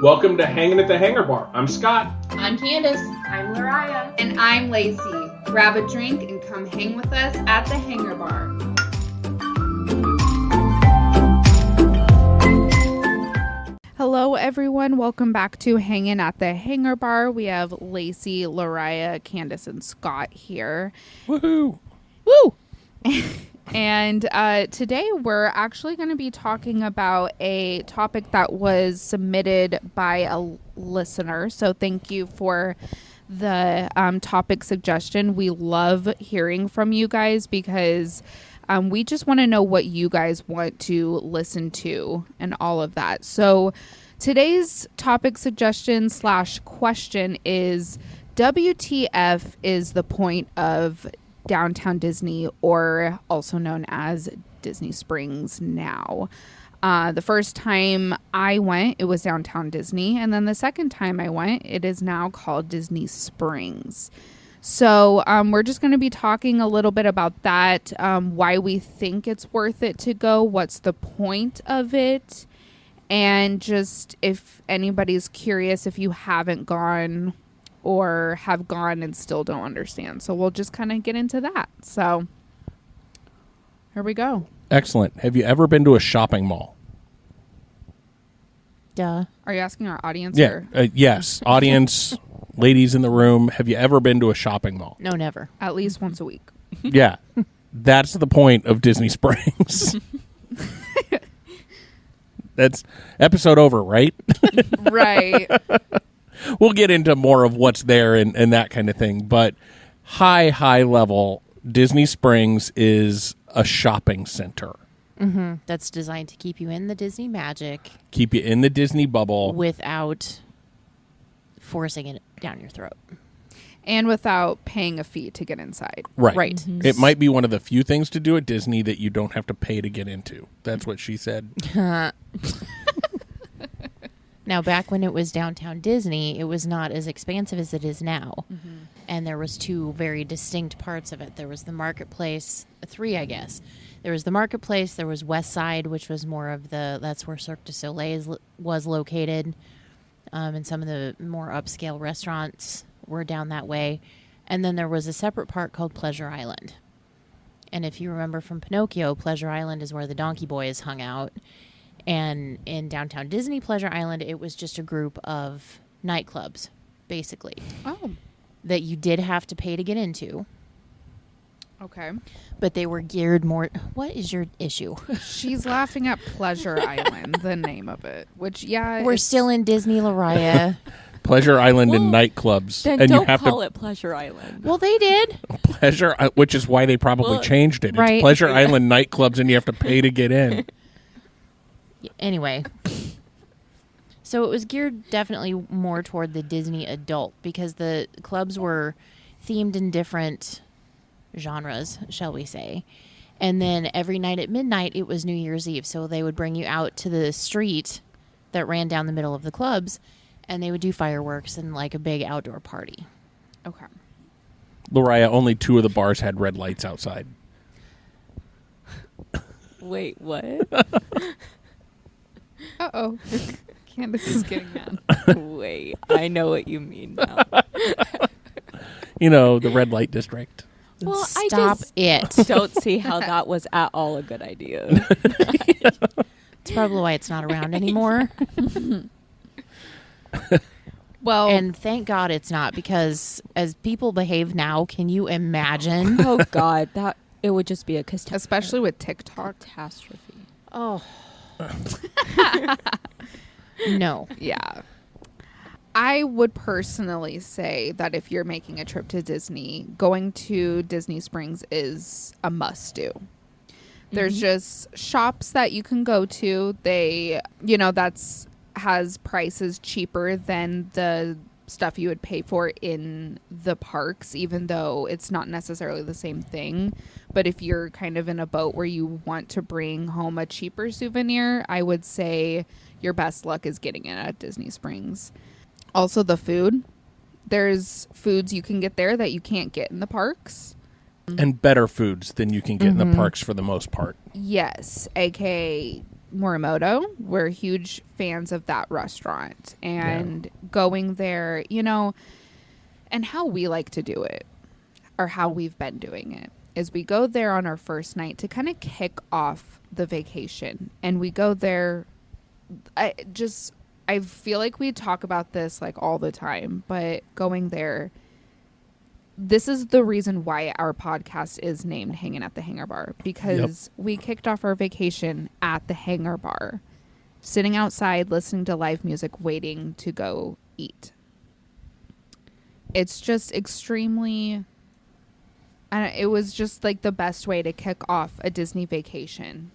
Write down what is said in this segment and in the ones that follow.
Welcome to Hanging at the Hangar Bar. I'm Scott. I'm Candace. I'm Lariah. And I'm Lacey. Grab a drink and come hang with us at the Hangar Bar. Hello, everyone. Welcome back to Hanging at the Hangar Bar. We have Lacey, Lariah, Candace, and Scott here. Woohoo! Woo! And today we're actually going to be talking about a topic that was submitted by a listener. So thank you for the topic suggestion. We love hearing from you guys because we just want to know what you guys want to listen to and all of that. So today's topic suggestion / question is, WTF is the point of Downtown Disney, or also known as Disney Springs now? The first time I went, it was Downtown Disney. And then the second time I went, it is now called Disney Springs. So we're just going to be talking a little bit about that, why we think it's worth it to go, what's the point of it, and just if anybody's curious if you haven't gone or have gone and still don't understand. So we'll just kind of get into that. So here we go. Excellent. Have you ever been to a shopping mall? Duh. Are you asking our audience? Yeah. Yes. Audience, ladies in the room, have you ever been to a shopping mall? No, never. At least once a week. Yeah. That's the point of Disney Springs. That's episode over, right? Right. We'll get into more of what's there and that kind of thing. But high level, Disney Springs is a shopping center. Mm-hmm. That's designed to keep you in the Disney magic. Keep you in the Disney bubble. Without forcing it down your throat. And without paying a fee to get inside. Right. Right. Mm-hmm. It might be one of the few things to do at Disney that you don't have to pay to get into. That's what she said. Now, back when it was Downtown Disney, it was not as expansive as it is now. Mm-hmm. And there was two very distinct parts of it. There was the marketplace, three, I guess. There was the marketplace, there was West Side, which was more of that's where Cirque du Soleil was located. And some of the more upscale restaurants were down that way. And then there was a separate part called Pleasure Island. And if you remember from Pinocchio, Pleasure Island is where the Donkey Boys hung out. And in Downtown Disney Pleasure Island, it was just a group of nightclubs, basically. Oh. That you did have to pay to get into. Okay. But they were geared more... What is your issue? She's laughing at Pleasure Island, the name of it. Which, yeah... We're still in Disney, Lariah. Pleasure Island and nightclubs. Then and don't you have call to, it Pleasure Island. Well, they did. Pleasure, which is why they probably changed it. Right. It's Pleasure Island nightclubs and you have to pay to get in. Anyway, so it was geared definitely more toward the Disney adult because the clubs were themed in different genres, shall we say. And then every night at midnight, it was New Year's Eve. So they would bring you out to the street that ran down the middle of the clubs, and they would do fireworks and like a big outdoor party. Okay. Lariah, only 2 of the bars had red lights outside. Wait, what? Uh-oh. Candace is getting mad. Wait, I know what you mean now. You know, the red light district. Well, Stop it. Don't see how that was at all a good idea. It's probably why it's not around anymore. Well, and thank God it's not, because as people behave now, can you imagine? Oh, God, that it would just be a especially with TikTok. catastrophe. Oh. No. Yeah. I would personally say that if you're making a trip to Disney, going to Disney Springs is a must-do. There's just shops that you can go to. They, has prices cheaper than the stuff you would pay for in the parks, even though it's not necessarily the same thing. But if you're kind of in a boat where you want to bring home a cheaper souvenir, I would say your best luck is getting it at Disney Springs. Also, the food. There's foods you can get there that you can't get in the parks. And better foods than you can get in the parks for the most part. Yes, aka Morimoto. We're huge fans of that restaurant, and going there, and how we like to do it, or how we've been doing it, is we go there on our first night to kind of kick off the vacation. And we go there, I feel like we talk about this like all the time, but going there, this is the reason why our podcast is named Hanging at the Hangar Bar, because we kicked off our vacation at the Hangar Bar, sitting outside, listening to live music, waiting to go eat. It's just extremely, it was just like the best way to kick off a Disney vacation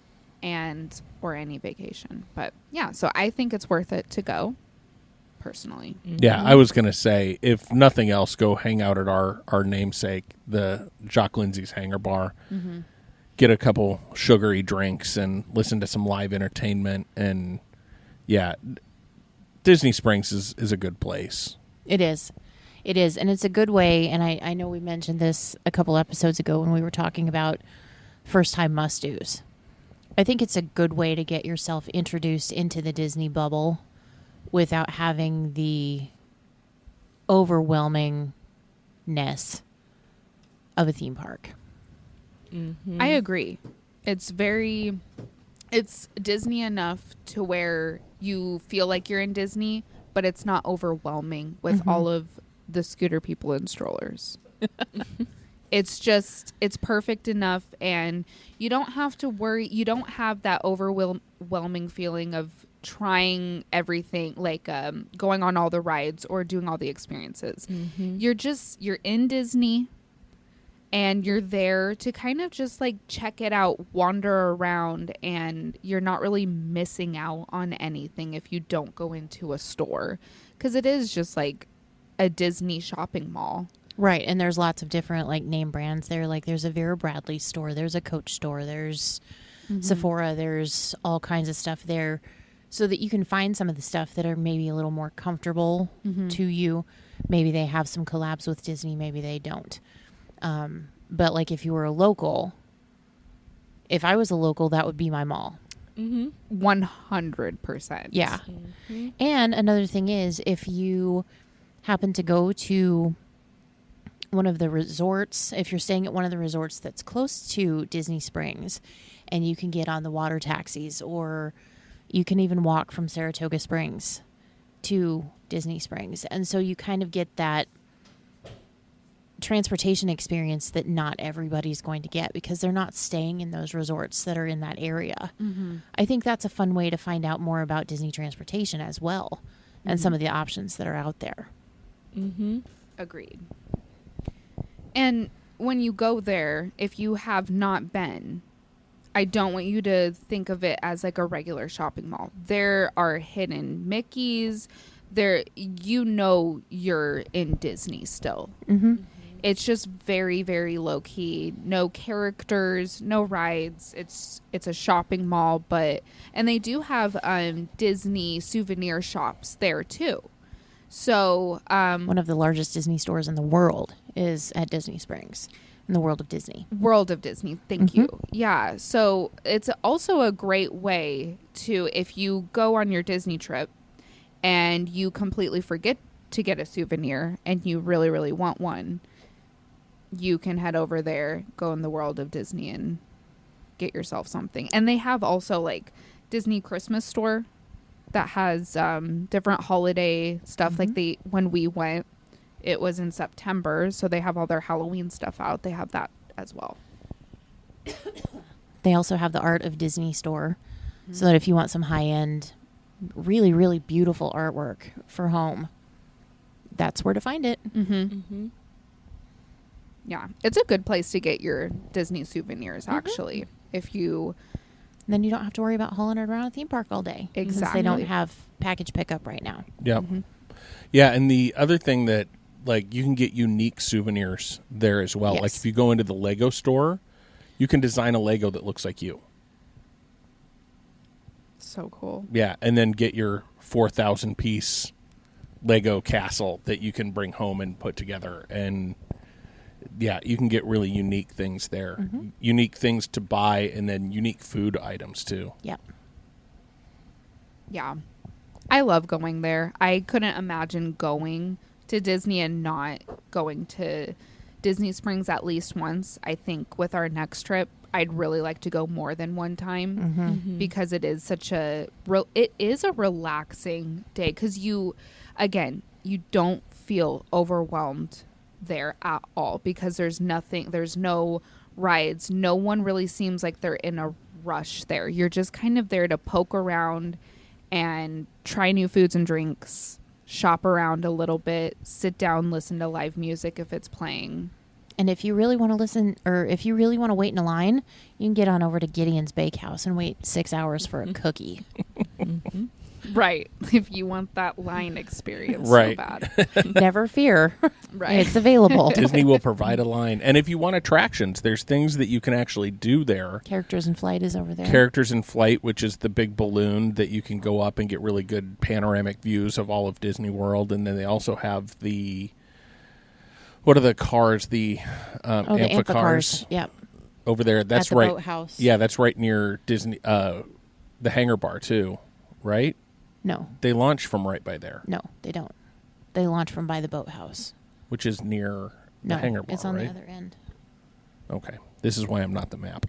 or any vacation. But yeah, so I think it's worth it to go, personally. Yeah, I was going to say, if nothing else, go hang out at our namesake, the Jock Lindsay's Hangar Bar. Get a couple sugary drinks and listen to some live entertainment. And yeah, Disney Springs is a good place. It is. It is. And it's a good way. And I know we mentioned this a couple episodes ago when we were talking about first-time must-dos. I think it's a good way to get yourself introduced into the Disney bubble without having the overwhelmingness of a theme park. I agree. It's Disney enough to where you feel like you're in Disney, but it's not overwhelming with all of the scooter people and strollers. It's perfect enough, and you don't have to worry. You don't have that overwhelming feeling of trying everything, like going on all the rides or doing all the experiences. You're in Disney, and you're there to kind of just like check it out, wander around, and you're not really missing out on anything if you don't go into a store, because it is just like a Disney shopping mall. Right, and there's lots of different like name brands there. Like there's a Vera Bradley store, there's a Coach store, there's Sephora, there's all kinds of stuff there, so that you can find some of the stuff that are maybe a little more comfortable to you. Maybe they have some collabs with Disney, maybe they don't. But like if you were a local, if I was a local, that would be my mall. 100%. Yeah. And another thing is, if you happen to go to one of the resorts, if you're staying at one of the resorts that's close to Disney Springs, and you can get on the water taxis, or you can even walk from Saratoga Springs to Disney Springs. And so you kind of get that transportation experience that not everybody's going to get, because they're not staying in those resorts that are in that area. I think that's a fun way to find out more about Disney transportation as well, and some of the options that are out there. Agreed. And when you go there, if you have not been, I don't want you to think of it as like a regular shopping mall. There are hidden Mickeys. There, you're in Disney still. It's just very, very low key. No characters, no rides. It's a shopping mall, and they do have Disney souvenir shops there too. So one of the largest Disney stores in the world is at Disney Springs, in the World of Disney. World of Disney, thank you. Yeah, so it's also a great way to, if you go on your Disney trip and you completely forget to get a souvenir and you really, really want one, you can head over there, go in the World of Disney, and get yourself something. And they have also like Disney Christmas store that has different holiday stuff. Like when we went, it was in September, so they have all their Halloween stuff out. They have that as well. They also have the Art of Disney store, so that if you want some high-end, really, really beautiful artwork for home, that's where to find it. Yeah, it's a good place to get your Disney souvenirs, actually. Then you don't have to worry about hauling it around a theme park all day. Exactly. Since they don't have package pickup right now. Yep. Yeah, and the other thing that, like, you can get unique souvenirs there as well. Yes. Like, if you go into the Lego store, you can design a Lego that looks like you. So cool. Yeah, and then get your 4,000-piece Lego castle that you can bring home and put together. And yeah, you can get really unique things there. Unique things to buy, and then unique food items too. Yep. Yeah. I love going there. I couldn't imagine going to Disney and not going to Disney Springs at least once. I think with our next trip, I'd really like to go more than one time because it is such it is a relaxing day because you don't feel overwhelmed there at all because there's no rides. No one really seems like they're in a rush there. You're just kind of there to poke around and try new foods and drinks, shop around a little bit, sit down, listen to live music if it's playing. And if you really want to listen, or if you really want to wait in a line, you can get on over to Gideon's Bakehouse and wait 6 hours for a cookie. Right. If you want that line experience Right. so bad. Never fear. Right. It's available. Disney will provide a line. And if you want attractions, there's things that you can actually do there. Characters in Flight is over there. Characters in Flight, which is the big balloon that you can go up and get really good panoramic views of all of Disney World. And then they also have what are the cars? The the amphicars amphicars. Yep. over there. That's At the right. boathouse. Yeah, that's right near Disney. The hangar bar too, right? No, They launch from right by there, no, they don't. They launch from by the boathouse. which is near the No, hangar bar, it's on right? the other end. Okay, this is why I'm not the map.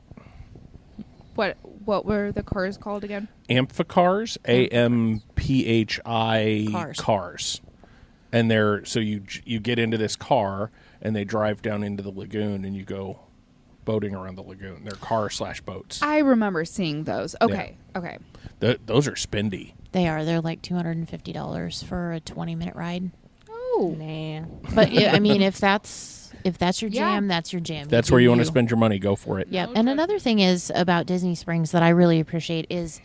What were the cars called again? Amphicars, AMPHI Cars. And they're so you get into this car and they drive down into the lagoon and you go boating around the lagoon. They're car/boats. I remember seeing those. Okay. Okay. Those are spendy. They are. They're like $250 for a 20-minute ride. Oh. Nah. But I mean, if that's your Yeah. jam, that's your jam. That's do where you want to spend your money. Go for it. Yep. And another thing is about Disney Springs that I really appreciate is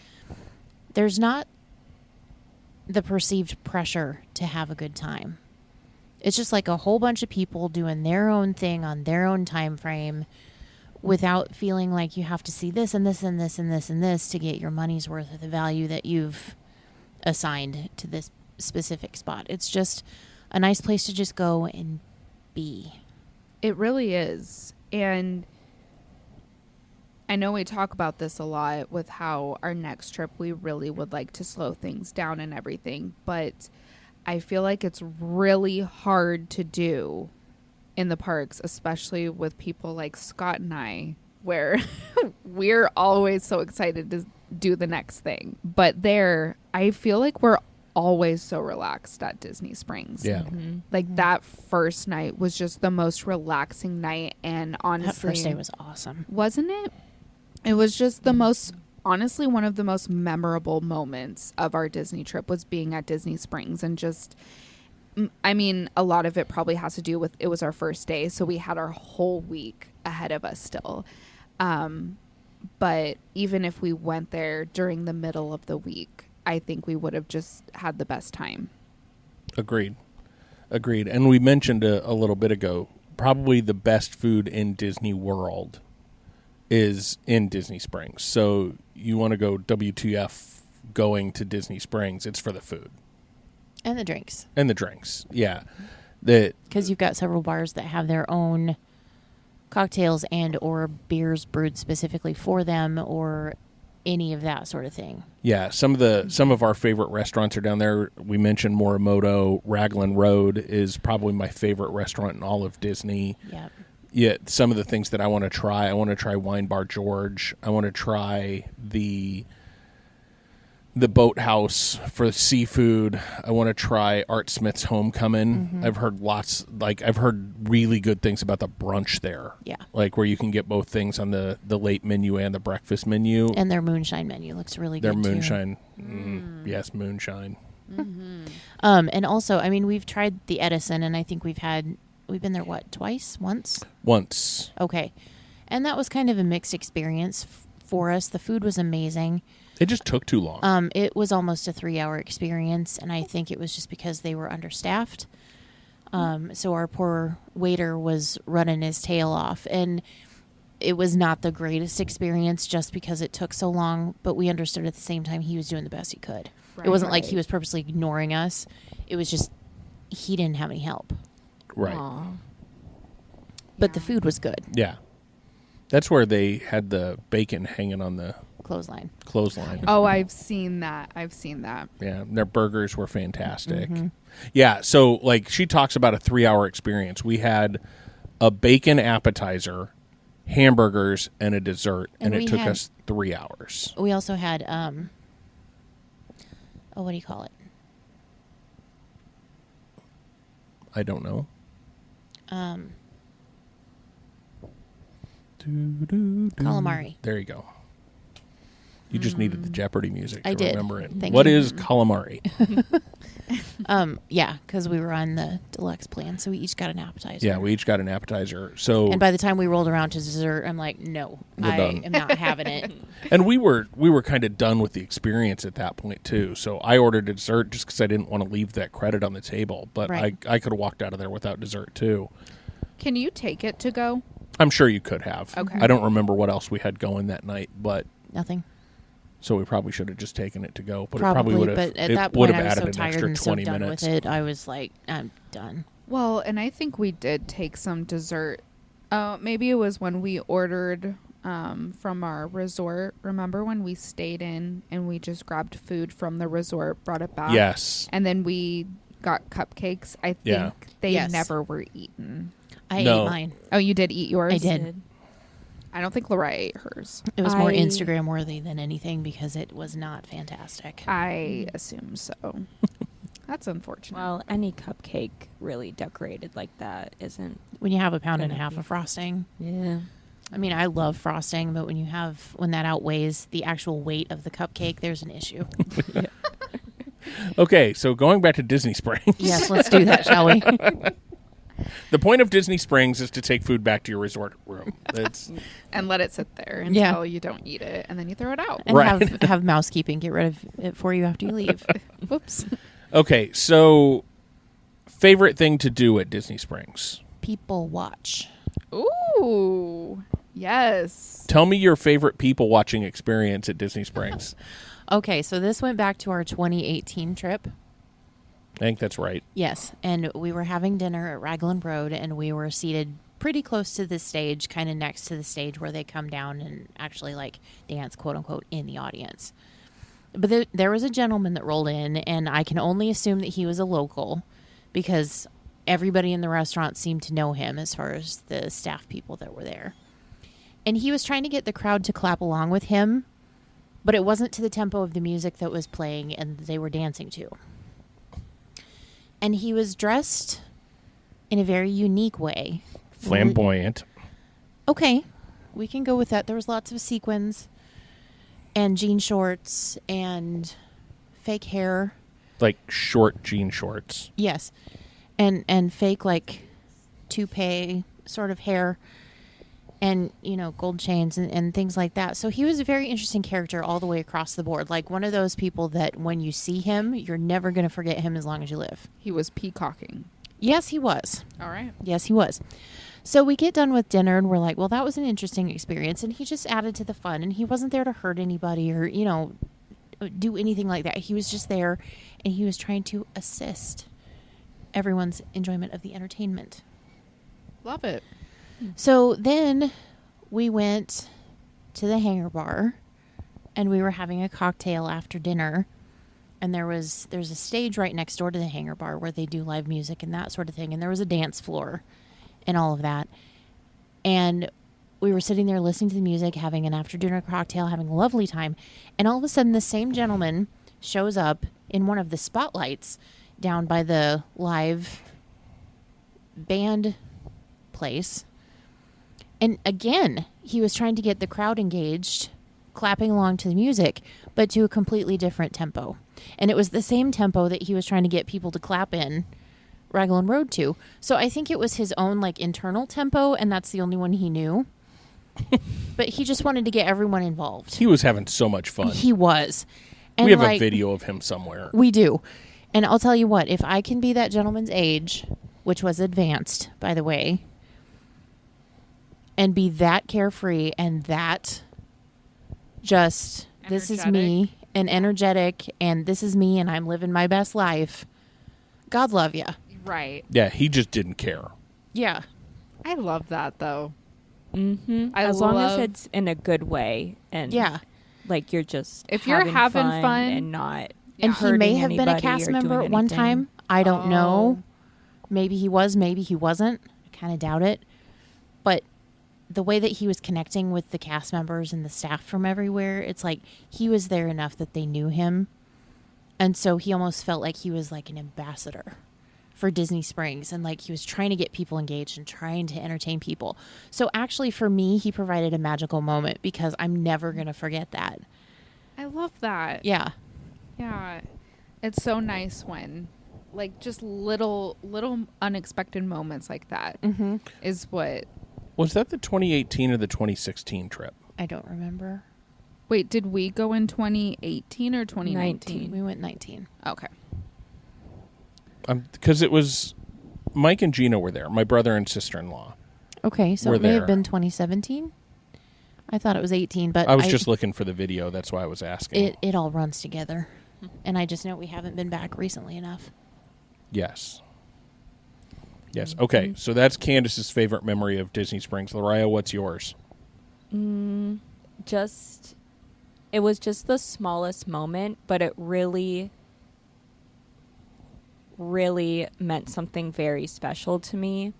there's not the perceived pressure to have a good time. It's just like a whole bunch of people doing their own thing on their own time frame without feeling like you have to see this and this and this and this and this to get your money's worth of the value that you've assigned to this specific spot. It's just a nice place to just go and be. It really is. And I know we talk about this a lot with how our next trip, we really would like to slow things down and everything. But I feel like it's really hard to do in the parks, especially with people like Scott and I, where we're always so excited to do the next thing. But there, I feel like we're always so relaxed at Disney Springs. Yeah. Like that first night was just the most relaxing night. And honestly, That first day was awesome. wasn't it? It was just the most, honestly, one of the most memorable moments of our Disney trip was being at Disney Springs and just, I mean, a lot of it probably has to do with it was our first day. So we had our whole week ahead of us still. But even if we went there during the middle of the week, I think we would have just had the best time. Agreed. And we mentioned a little bit ago, probably the best food in Disney World is in Disney Springs. So you want to go WTF going to Disney Springs, it's for the food. And the drinks. And the drinks. Yeah. Because you've got several bars that have their own cocktails and or beers brewed specifically for them or any of that sort of thing. Yeah, some of our favorite restaurants are down there. We mentioned Morimoto. Raglan Road is probably my favorite restaurant in all of Disney. Yep. Yeah, some of the things that I want to try. I want to try Wine Bar George. I want to try the boathouse for seafood. I want to try Art Smith's Homecoming. I've heard really good things about the brunch there. Yeah. Like where you can get both things on the late menu and the breakfast menu. And their moonshine menu looks really Their good too. moonshine. Yes, moonshine. And also, I mean, we've tried the Edison, and I think we've been there, once? Once. Okay. And that was kind of a mixed experience for us. The food was amazing. It just took too long. It was almost a 3-hour experience, and I think it was just because they were understaffed. So our poor waiter was running his tail off, and it was not the greatest experience just because it took so long, but we understood at the same time he was doing the best he could. It wasn't like he was purposely ignoring us. It was just he didn't have any help. Right. Aw. But the food was good. Yeah. That's where they had the bacon hanging on the Clothesline. Oh, I've seen that. Yeah, their burgers were fantastic. Yeah, so like she talks about a 3-hour experience. We had a bacon appetizer, hamburgers, and a dessert, and it took us 3 hours. We also had what do you call it? I don't know. Calamari. There you go. You just needed the Jeopardy music to I did. remember it. Thank What you. is calamari? Yeah, because we were on the deluxe plan, so we each got an appetizer. Yeah, we each got an appetizer. So And by the time we rolled around to dessert, I'm like, no, I done. am not having it. and we were kind of done with the experience at that point too. So I ordered a dessert just because I didn't want to leave that credit on the table. But Right. I could have walked out of there without dessert too. Can you take it to go? I'm sure you could have. Okay. I don't remember what else we had going that night, but Nothing. so we probably should have just taken it to go. But Probably, it probably would have. but at it that would point, have I was added so an tired extra and so 20 done minutes. with it. I was like, I'm done. Well, and I think we did take some dessert. Maybe it was when we ordered from our resort. Remember when we stayed in and we just grabbed food from the resort, brought it back? Yes. And then we got cupcakes. I think Yeah. they Yes. never were eaten. I No. ate mine. Oh, you did eat yours? I did. I don't think Laura ate hers. It was more I- Instagram worthy than anything because it was not fantastic. I assume so. That's unfortunate. Well, any cupcake really decorated like that isn't. When you have a pound and a Gonna half be- of frosting. Yeah. I mean, I love frosting, but when that outweighs the actual weight of the cupcake, there's an issue. Okay, so going back to Disney Springs. Yes, let's do that, shall we? The point of Disney Springs is to take food back to your resort room. It's and let it sit there until Yeah. you don't eat it, and then you throw it out. And Right. have mousekeeping get rid of it for you after you leave. Whoops. okay. So, favorite thing to do at Disney Springs? People watch. Ooh, yes. Tell me your favorite people watching experience at Disney Springs. Okay, so this went back to our 2018 trip. I think that's right. Yes, and we were having dinner at Raglan Road, and we were seated pretty close to the stage, kind of next to the stage where they come down and actually like dance, quote unquote, in the audience. But there was a gentleman that rolled in, and I can only assume that he was a local because everybody in the restaurant seemed to know him as far as the staff people that were there. And he was trying to get the crowd to clap along with him, but it wasn't to the tempo of the music that was playing and they were dancing to. And he was dressed in a very unique way. Flamboyant. Okay, we can go with that. There was lots of sequins and jean shorts and fake hair. Like short jean shorts. Yes. And fake like toupee sort of hair and, gold chains and things like that. So he was a very interesting character all the way across the board. Like one of those people that when you see him, you're never going to forget him as long as you live. He was peacocking. Yes, he was. All right. Yes, he was. So we get done with dinner and we're like, well, that was an interesting experience. And he just added to the fun. And he wasn't there to hurt anybody or, do anything like that. He was just there and he was trying to assist everyone's enjoyment of the entertainment. Love it. So then we went to the hangar bar and we were having a cocktail after dinner. And there's a stage right next door to the hangar bar where they do live music and that sort of thing. And there was a dance floor and all of that. And we were sitting there listening to the music, having an after dinner cocktail, having a lovely time. And all of a sudden the same gentleman shows up in one of the spotlights down by the live band place. And again, he was trying to get the crowd engaged, clapping along to the music, but to a completely different tempo. And it was the same tempo that he was trying to get people to clap in Raglan Road to. So I think it was his own internal tempo, and that's the only one he knew. But he just wanted to get everyone involved. He was having so much fun. He was. And We have a video of him somewhere. We do. And I'll tell you what, if I can be that gentleman's age, which was advanced, by the way, and be that carefree and that just, this is me, and energetic, and this is me, and I'm living my best life, God love you. Right. Yeah, he just didn't care. Yeah. I love that though. Mm-hmm. I As long as love- it's in a good way and Yeah. Like you're just If you're having fun and not. And he may have been a anybody cast or member doing at one anything. time. I don't know. Maybe he was, maybe he wasn't. I kind of doubt it. But the way that he was connecting with the cast members and the staff from everywhere, it's like he was there enough that they knew him. And so he almost felt like he was like an ambassador for Disney Springs, and like he was trying to get people engaged and trying to entertain people. So actually for me, he provided a magical moment because I'm never going to forget that. I love that. Yeah. Yeah. It's so nice when like just little unexpected moments like that is what. Was that the 2018 or the 2016 trip? I don't remember. Wait, did we go in 2018 or 2019? We went 19. Okay. Because it was Mike and Gina were there, my brother and sister-in-law. Okay, so We're it may there. have been 2017. I thought it was 18, but I was just looking for the video. That's why I was asking. it all runs together. And I just know we haven't been back recently enough. Yes. Yes. Okay. So that's Candace's favorite memory of Disney Springs. Lariah, what's yours? It was just the smallest moment, but it really, really meant something very special to me.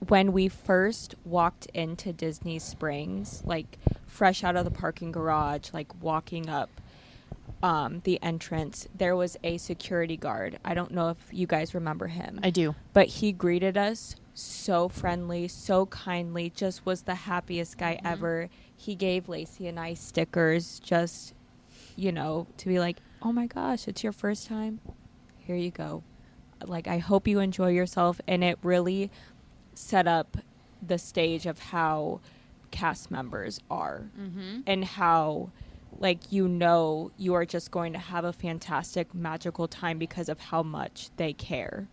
When we first walked into Disney Springs, like fresh out of the parking garage, like walking up the entrance, there was a security guard. I don't know if you guys remember him. I do. But he greeted us so friendly, so kindly, just was the happiest guy ever. He gave Lacey and I stickers just, to be like, oh my gosh, it's your first time. Here you go. Like, I hope you enjoy yourself. And it really set up the stage of how cast members are and how, you are just going to have a fantastic, magical time because of how much they care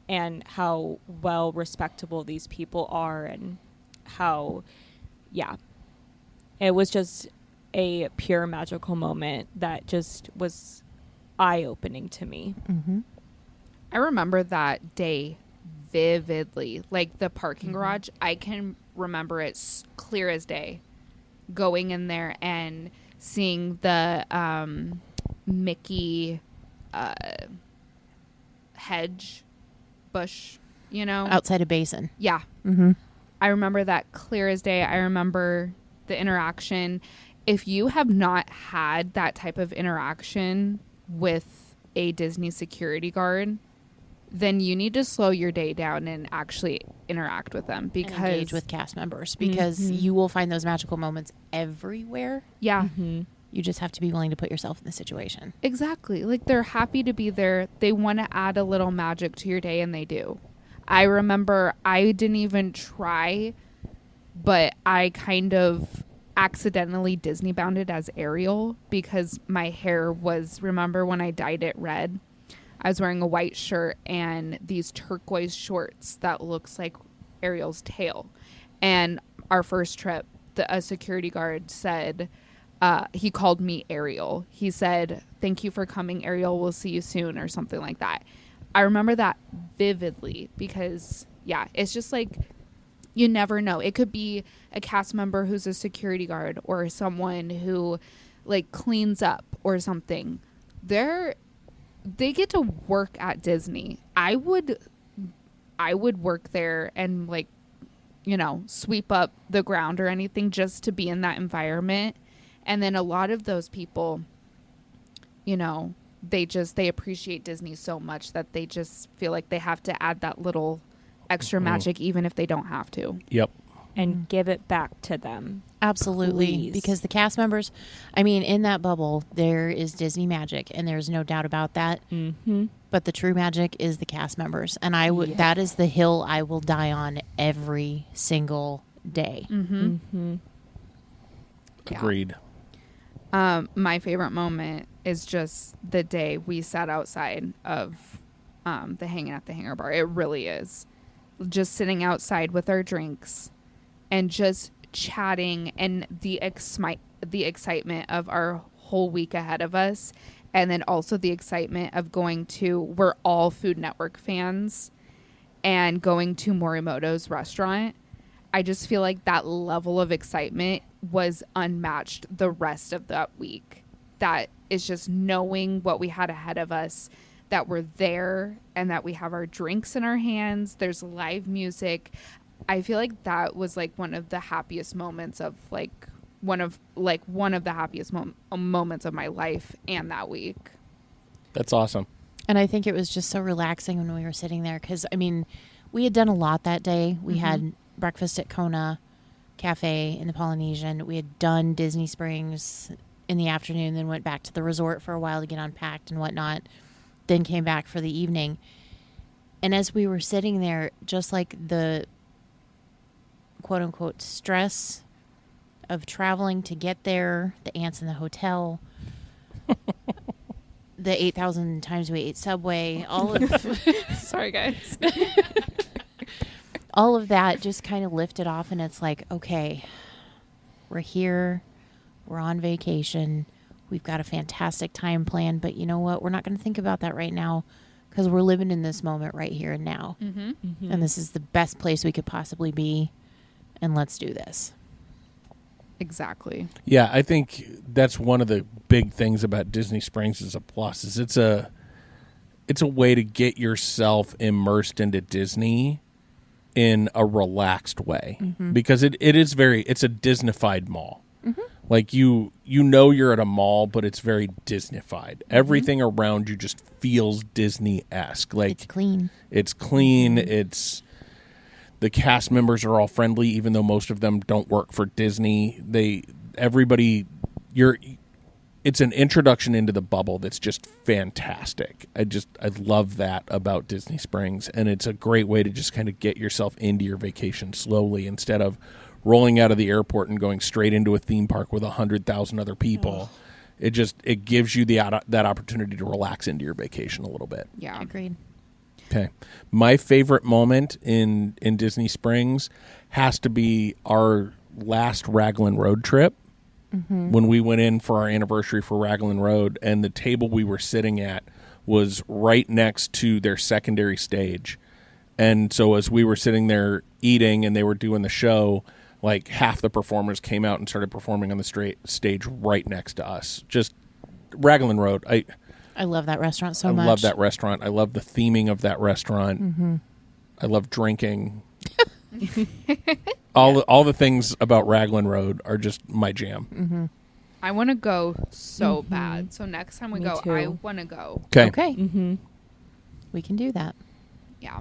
and how well respectable these people are and how, it was just a pure magical moment that just was eye-opening to me. Mm-hmm. I remember that day vividly. Like the parking garage, I can remember it clear as day. Going in there and seeing the Mickey hedge bush, Outside a basin. Yeah. Mm-hmm. I remember that clear as day. I remember the interaction. If you have not had that type of interaction with a Disney security guard, then you need to slow your day down and actually interact with them And engage with cast members because you will find those magical moments everywhere. Yeah. You just have to be willing to put yourself in the situation. Exactly. Like they're happy to be there. They want to add a little magic to your day, and they do. I remember I didn't even try, but I kind of accidentally Disney bounded as Ariel because my hair was, remember when I dyed it red? I was wearing a white shirt and these turquoise shorts that looks like Ariel's tail. And our first trip, a security guard said, he called me Ariel. He said, "Thank you for coming, Ariel. We'll see you soon," or something like that. I remember that vividly because, it's just like, you never know. It could be a cast member who's a security guard or someone who, like, cleans up or something. They get to work at Disney. I would work there and, like, sweep up the ground or anything just to be in that environment. And then a lot of those people, they appreciate Disney so much that they just feel like they have to add that little extra magic even if they don't have to. Yep. And give it back to them. Absolutely. Please. Because the cast members, in that bubble, there is Disney magic, and there's no doubt about that. Mm-hmm. But the true magic is the cast members. And that is the hill I will die on every single day. Mm-hmm. Mm-hmm. Agreed. My favorite moment is just the day we sat outside of the Hanging at the Hangar Bar. It really is. Just sitting outside with our drinks and just chatting and the excitement of our whole week ahead of us. And then also the excitement of we're all Food Network fans and going to Morimoto's restaurant. I just feel like that level of excitement was unmatched the rest of that week. That is just knowing what we had ahead of us, that we're there and that we have our drinks in our hands. There's live music. I feel like that was like one of the happiest moments of one of the happiest moments of my life and that week. That's awesome. And I think it was just so relaxing when we were sitting there because, I mean, we had done a lot that day. We had breakfast at Kona Cafe in the Polynesian. We had done Disney Springs in the afternoon, then went back to the resort for a while to get unpacked and whatnot, then came back for the evening. And as we were sitting there, just like the quote-unquote stress of traveling to get there, the ants in the hotel, the 8,000 times we ate Subway, all of Sorry, guys. all of that just kind of lifted off, and it's like, okay, we're here, we're on vacation, we've got a fantastic time plan, but you know what? We're not going to think about that right now because we're living in this moment right here and now. And this is the best place we could possibly be, and let's do this. Exactly. Yeah, I think that's one of the big things about Disney Springs as a plus is it's a way to get yourself immersed into Disney in a relaxed way because it's a Disneyfied mall. Like you know you're at a mall, but it's very Disneyfied. Everything around you just feels Disney-esque. Like It's clean. It's clean. It's the cast members are all friendly, even though most of them don't work for Disney. It's an introduction into the bubble that's just fantastic. I love that about Disney Springs, and it's a great way to just kind of get yourself into your vacation slowly instead of rolling out of the airport and going straight into a theme park with 100,000 other people. It gives you that opportunity to relax into your vacation a little bit. Yeah. Agreed. Okay. My favorite moment in Disney Springs has to be our last Raglan Road trip when we went in for our anniversary for Raglan Road, and the table we were sitting at was right next to their secondary stage. And so as we were sitting there eating and they were doing the show, like half the performers came out and started performing on the stage right next to us. Just Raglan Road. I love that restaurant so I much. love that restaurant. I love the theming of that restaurant. I love drinking. All the things about Raglan Road are just my jam. I want to go so bad. So next time we Me go, too. I want to go. Okay. We can do that. Yeah.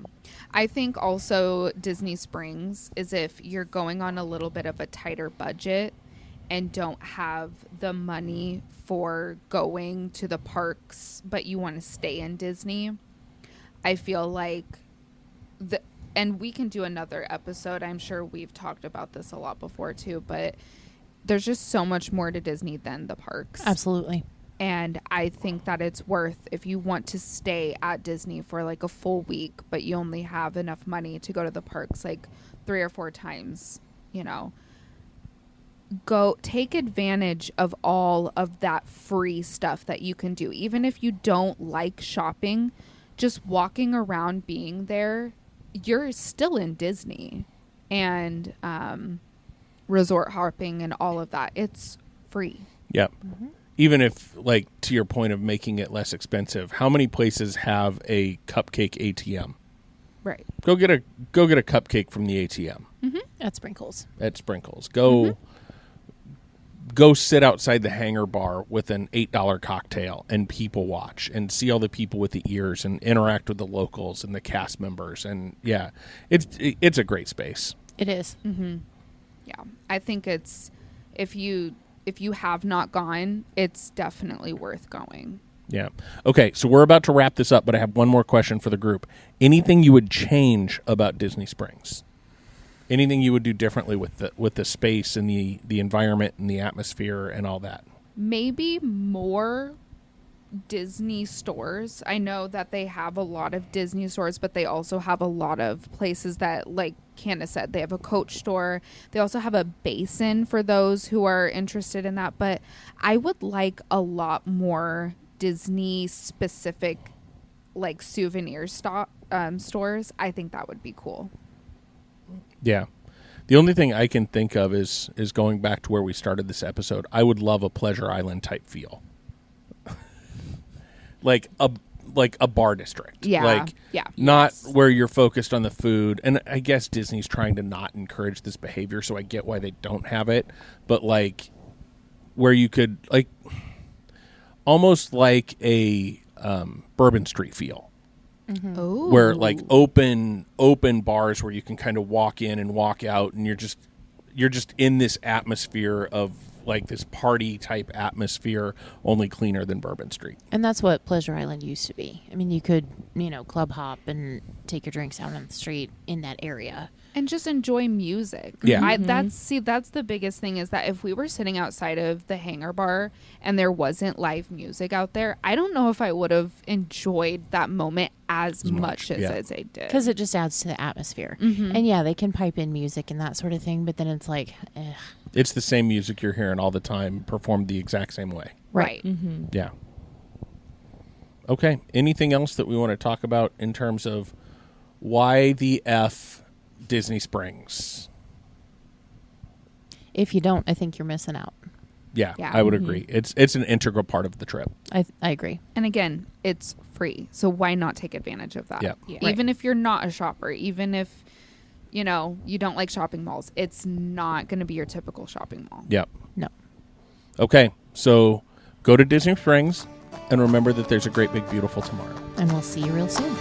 I think also Disney Springs is if you're going on a little bit of a tighter budget and don't have the money for going to the parks, but you want to stay in Disney. I feel like and we can do another episode. I'm sure we've talked about this a lot before too, but there's just so much more to Disney than the parks. Absolutely. And I think that it's worth, if you want to stay at Disney for like a full week, but you only have enough money to go to the parks like 3 or 4 times, go take advantage of all of that free stuff that you can do. Even if you don't like shopping, just walking around being there, you're still in Disney. And resort hopping and all of that, it's free. Yep. Even if, like, to your point of making it less expensive, how many places have a cupcake ATM? Right. Go get a cupcake from the ATM At Sprinkles. at Sprinkles. Go sit outside the hangar bar with an $8 cocktail and people watch and see all the people with the ears and interact with the locals and the cast members. And yeah, it's a great space. It is. Yeah. I think it's, if you have not gone, it's definitely worth going. Yeah. Okay, so we're about to wrap this up, but I have one more question for the group. Anything you would change about Disney Springs? Anything you would do differently with the space and the environment and the atmosphere and all that? Maybe more Disney stores. I know that they have a lot of Disney stores, but they also have a lot of places that, like Candace said, they have a Coach store. They also have a basin for those who are interested in that. But I would like a lot more Disney specific, like, souvenir stores. I think that would be cool. Yeah. The only thing I can think of is going back to where we started this episode. I would love a Pleasure Island type feel, like a bar district. Yeah, like yeah. not where you're focused on the food. And I guess Disney's trying to not encourage this behavior, so I get why they don't have it. But like where you could like almost like a Bourbon Street feel. Ooh. Where like open bars where you can kind of walk in and walk out, and you're just in this atmosphere of like this party type atmosphere, only cleaner than Bourbon Street. And that's what Pleasure Island used to be. I mean, you could, club hop and take your drinks out on the street in that area. And just enjoy music. Yeah. That's the biggest thing, is that if we were sitting outside of the hangar bar and there wasn't live music out there, I don't know if I would have enjoyed that moment as much as I did. Because it just adds to the atmosphere. And yeah, they can pipe in music and that sort of thing, but then it's like, It's the same music you're hearing all the time, performed the exact same way. Right. Yeah. Okay. Anything else that we want to talk about in terms of why the F Disney Springs? If you don't, I think you're missing out. Yeah, Yeah. I would agree. It's an integral part of the trip. I agree. And again, it's free. So why not take advantage of that? Yeah. Even if you're not a shopper, even if, you don't like shopping malls, it's not going to be your typical shopping mall. Yep. No. Okay, so go to Disney Springs and remember that there's a great big beautiful tomorrow. And we'll see you real soon.